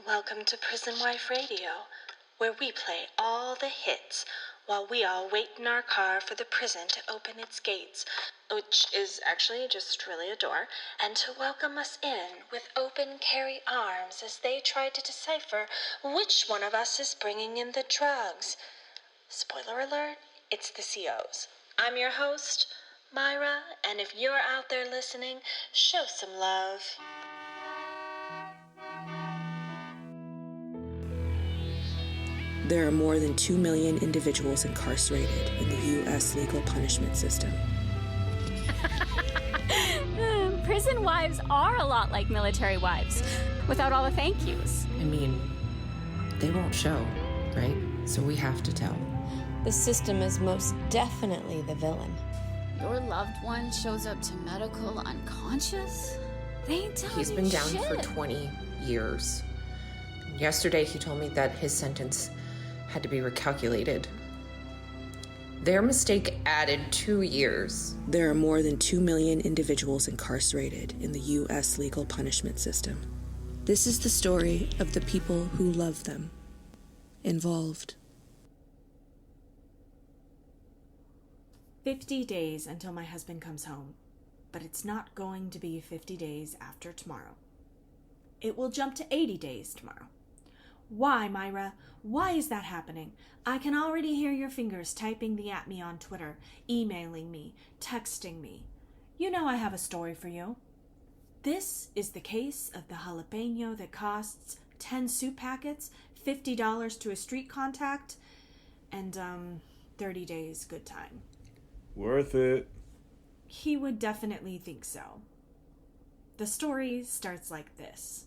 Welcome to Prison Wife Radio, where we play all the hits while we all wait in our car for the prison to open its gates, which is actually just really a door, and to welcome us in with open carry arms as they try to decipher which one of us is bringing in the drugs. Spoiler alert, it's the COs. I'm your host, Myra, and if you're out there listening, show some love. There are more than 2 million individuals incarcerated in the U.S. legal punishment system. Prison wives are a lot like military wives, without all the thank yous. I mean, they won't show, right? So we have to tell. The system is most definitely the villain. Your loved one shows up to medical unconscious? They ain't telling He's been me down shit. for 20 years. Yesterday he told me that his sentence had to be recalculated. Their mistake added 2 years. There are more than 2 million individuals incarcerated in the U.S. legal punishment system. This is the story of the people who love them, involved. 50 days until my husband comes home, but it's not going to be 50 days after tomorrow. It will jump to 80 days tomorrow. Why, Myra? Why is that happening? I can already hear your fingers typing at me on Twitter, emailing me, texting me. You know I have a story for you. This is the case of the jalapeno that costs 10 soup packets, $50 to a street contact, and 30 days good time. Worth it. He would definitely think so. The story starts like this.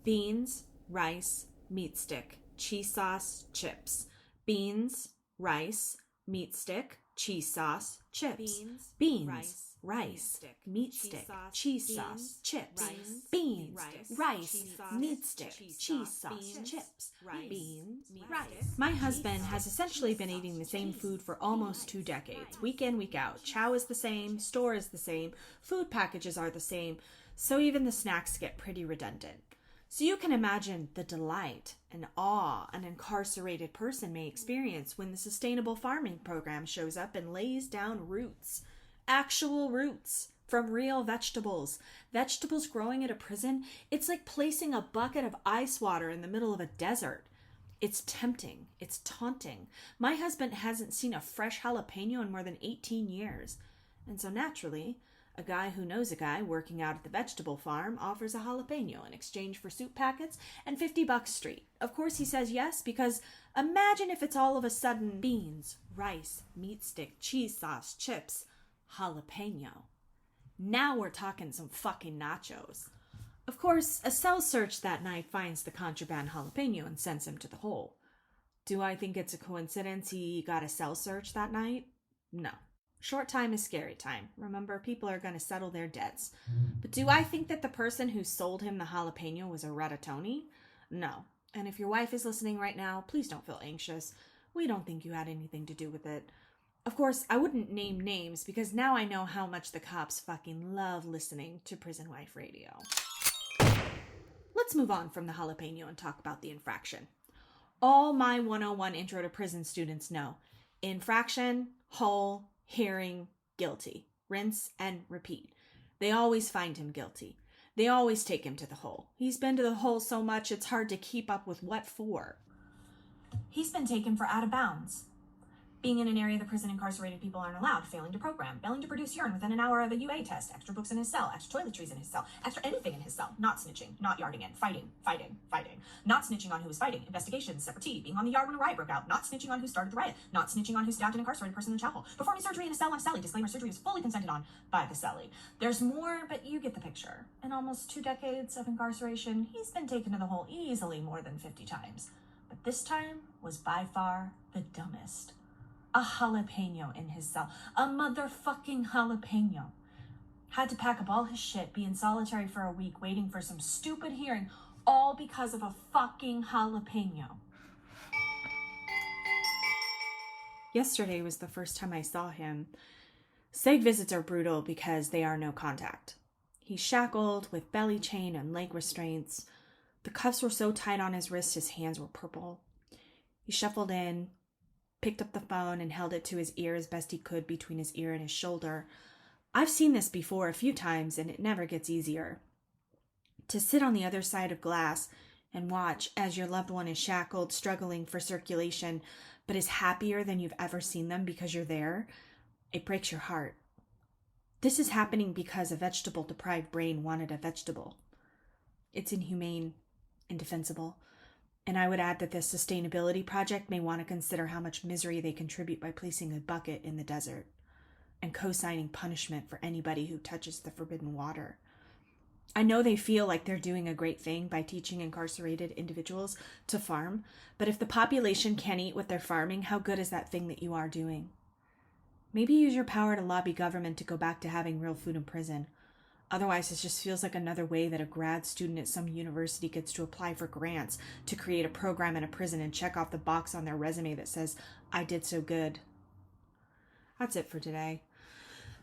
Beans, rice, meat stick, cheese sauce, chips. Beans, rice, meat stick, cheese sauce, chips. Beans, rice, meat stick, cheese sauce, chips. Beans, rice, meat stick, cheese sauce, chips. Beans, rice. My husband has essentially been eating the same food for almost 2 decades, week in, week out. Chow is the same, store is the same, food packages are the same, so even the snacks get pretty redundant. So you can imagine the delight and awe an incarcerated person may experience when the sustainable farming program shows up and lays down roots. Actual roots from real vegetables. Vegetables growing at a prison, it's like placing a bucket of ice water in the middle of a desert. It's tempting. It's taunting. My husband hasn't seen a fresh jalapeno in more than 18 years. And so naturally, a guy who knows a guy working out at the vegetable farm offers a jalapeno in exchange for soup packets and $50 street. Of course he says yes, because imagine if it's all of a sudden beans, rice, meat stick, cheese sauce, chips, jalapeno. Now we're talking some fucking nachos. Of course, a cell search that night finds the contraband jalapeno and sends him to the hole. Do I think it's a coincidence he got a cell search that night? No. Short time is scary time. Remember, people are going to settle their debts. But do I think that the person who sold him the jalapeno was a ratatouille? No. And if your wife is listening right now, please don't feel anxious. We don't think you had anything to do with it. Of course, I wouldn't name names because now I know how much the cops fucking love listening to Prison Wife Radio. Let's move on from the jalapeno and talk about the infraction. All my 101 Intro to Prison students know. Infraction, whole, hearing, guilty. Rinse and repeat. They always find him guilty. They always take him to the hole. He's been to the hole so much it's hard to keep up with what for. He's been taken for out of bounds. Being in an area the prison incarcerated people aren't allowed, failing to program, failing to produce urine within an hour of a UA test, extra books in his cell, extra toiletries in his cell, extra anything in his cell, not snitching, not yarding in, fighting, not snitching on who was fighting, investigations, separate T, being on the yard when a riot broke out, not snitching on who started the riot, not snitching on who stabbed an incarcerated person in the chapel, performing surgery in a cell on a cellie, disclaimer surgery was fully consented on by the cellie. There's more, but you get the picture. In almost 2 decades of incarceration, he's been taken to the hole easily more than 50 times. But this time was by far the dumbest. A jalapeno in his cell. A motherfucking jalapeno. Had to pack up all his shit, be in solitary for a week, waiting for some stupid hearing, all because of a fucking jalapeno. Yesterday was the first time I saw him. Seg visits are brutal because they are no contact. He's shackled with belly chain and leg restraints. The cuffs were so tight on his wrists his hands were purple. He shuffled in, picked up the phone, and held it to his ear as best he could between his ear and his shoulder. I've seen this before a few times, and it never gets easier. To sit on the other side of glass and watch as your loved one is shackled, struggling for circulation, but is happier than you've ever seen them because you're there, it breaks your heart. This is happening because a vegetable-deprived brain wanted a vegetable. It's inhumane, indefensible, and I would add that this sustainability project may want to consider how much misery they contribute by placing a bucket in the desert and co-signing punishment for anybody who touches the forbidden water. I know they feel like they're doing a great thing by teaching incarcerated individuals to farm, but if the population can't eat what they're farming, how good is that thing that you are doing? Maybe use your power to lobby government to go back to having real food in prison. Otherwise, it just feels like another way that a grad student at some university gets to apply for grants to create a program in a prison and check off the box on their resume that says, I did so good. That's it for today.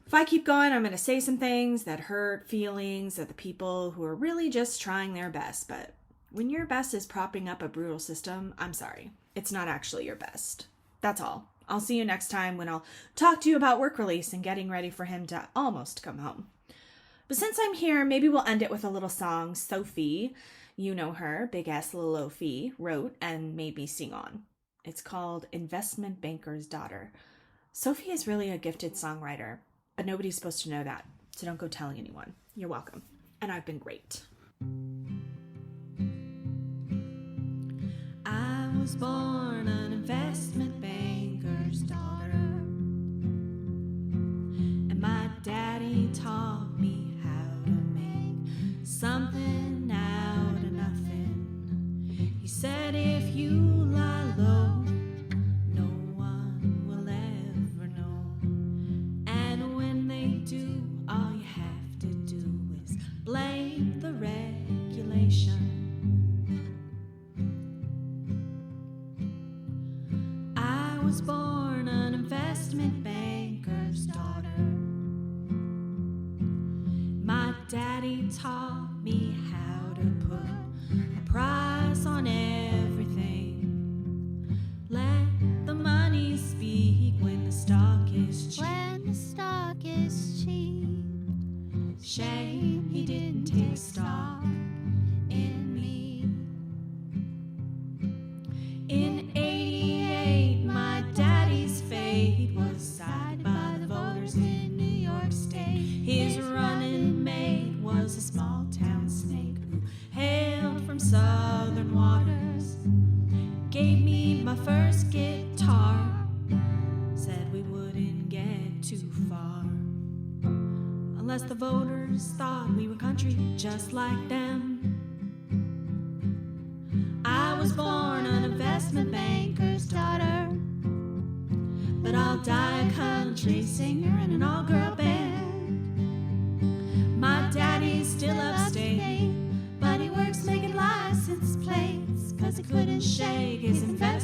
If I keep going, I'm going to say some things that hurt feelings of the people who are really just trying their best. But when your best is propping up a brutal system, I'm sorry. It's not actually your best. That's all. I'll see you next time when I'll talk to you about work release and getting ready for him to almost come home. But since I'm here, maybe we'll end it with a little song Sophie, you know her, big ass little Ophi, wrote and made me sing on. It's called Investment Banker's Daughter. Sophie is really a gifted songwriter, but nobody's supposed to know that, so don't go telling anyone. You're welcome. And I've been great. I was born an investment banker's daughter, and my daddy taught me how to make something out of nothing. He said if you lie low, no one will ever know. And when they do, all you have to do is blame the regulation. I was born an investment banker's daughter. My daddy taught me how to put a price on everything. Let the money speak when the stock is cheap. When the stock is cheap. Shame he didn't take stock in me. In 88, my daddy's fate was decided by the voters in New York State. His running mate was a small town snake who hailed from southern waters. Gave me my first guitar, said we wouldn't get too far unless the voters thought we were country just like them. I was born an investment banker's daughter, but I'll die a country singer in an all-girl band. My daddy's still upstate, but he works making license plates, 'cause he couldn't shake his investment